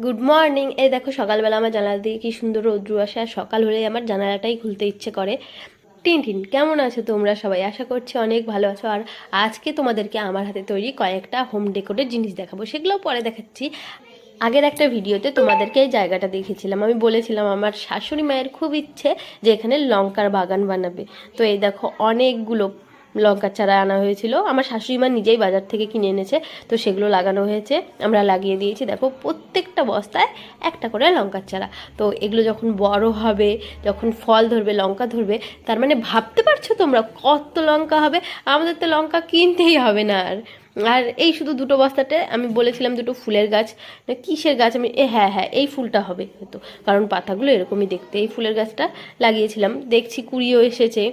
Good morning. এই দেখো সকালবেলা আমার জানালা দিয়ে কি সুন্দর রৌদ্র আসে, আর সকাল হলেই আমার জানালাটাই খুলতে ইচ্ছে করে। টিন টিন, কেমন আছো তোমরা সবাই? আশা করছি অনেক ভালো আছো। আর আজকে তোমাদেরকে আমার হাতে তৈরি কয়েকটা হোম ডেকোরের জিনিস দেখাবো, সেগুলো পরে দেখাচ্ছি। আগের একটা ভিডিওতে তোমাদেরকে এই জায়গাটা দেখিয়েছিলাম, আমি বলেছিলাম আমার শাশুড়ি মায়ের খুব ইচ্ছে যে এখানে লঙ্কার বাগান বানাবে। তো এই দেখো অনেকগুলো লঙ্কার চারা আনা হয়েছিল, আমার শাশুড়ি মা নিজেই বাজার থেকে কিনে এনেছে। তো সেগুলো লাগানো হয়েছে, আমরা লাগিয়ে দিয়েছি। দেখো প্রত্যেকটা বস্তায় একটা করে লঙ্কার চারা। তো এগুলো যখন বড় হবে, যখন ফল ধরবে, লঙ্কা ধরবে, তার মানে ভাবতে পারছো তোমরা কত লঙ্কা হবে। আমাদের তো লঙ্কা কিনতেই হবে না আর। আর এই শুধু দুটো বস্তাতে আমি বলেছিলাম দুটো ফুলের গাছ না কিসের গাছ, আমি হ্যাঁ হ্যাঁ এই ফুলটা হবে হয়তো, কারণ পাতাগুলো এরকমই দেখতে। এই ফুলের গাছটা লাগিয়েছিলাম, দেখছি কুড়িও এসেছে।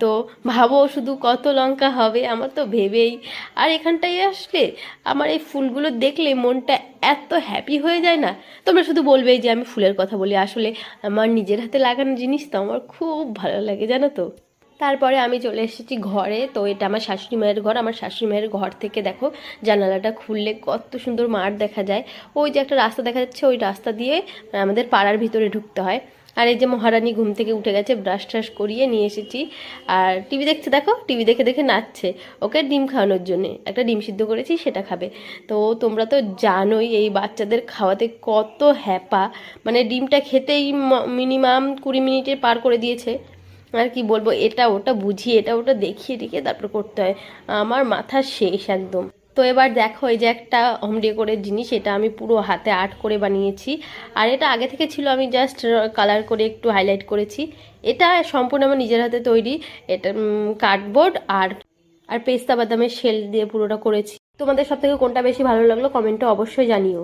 তো ভাবো শুধু কত লঙ্কা হবে, আমার তো ভেবেই। আর এখানটায় আসলে আমার এই ফুলগুলো দেখলে মনটা এত হ্যাপি হয়ে যায় না। তোমরা শুধু বলবেই যে আমি ফুলের কথা বলি, আসলে আমার নিজের হাতে লাগানো জিনিস তো আমার খুব ভালো লাগে, জানো তো। তারপরে আমি চলে এসেছি ঘরে। তো এটা আমার শাশুড়ি মায়ের ঘর। আমার শাশুড়ি মায়ের ঘর থেকে দেখো জানালাটা খুললে কত সুন্দর মাঠ দেখা যায়। ওই যে একটা রাস্তা দেখা যাচ্ছে, ওই রাস্তা দিয়ে আমাদের পাড়ার ভিতরে ঢুকতে হয়। আর এই যে মহারানী ঘুম থেকে উঠে গেছে, ব্রাশ ট্রাশ করিয়ে নিয়ে এসেছি। আর টিভি দেখছে, দেখো টিভি দেখে দেখে নাচছে। ওকে ডিম খাওয়ানোর জন্যে একটা ডিম সিদ্ধ করেছি, সেটা খাবে। তো তোমরা তো জানোই এই বাচ্চাদের খাওয়াতে কত হ্যাপা, মানে ডিমটা খেতেই মিনিমাম 20 মিনিটে পার করে দিয়েছে। আর কি বলবো, এটা ওটা বুঝিয়ে এটা ওটা দেখিয়ে দেখিয়ে তারপর করতে হয়, আমার মাথা শেষ একদম। তো এবার দেখো এই যে একটা হোম ডেকোরের জিনিস, এটা আমি পুরো হাতে আর্ট করে বানিয়েছি। আর এটা আগে থেকে ছিল, আমি জাস্ট কালার করে একটু হাইলাইট করেছি। এটা সম্পূর্ণ আমার নিজের হাতে তৈরি। এটা কার্ডবোর্ড আর আর পেস্তা বাদামের শেল দিয়ে পুরোটা করেছি। তোমাদের সব থেকে কোনটা বেশি ভালো লাগলো কমেন্টে অবশ্যই জানিও।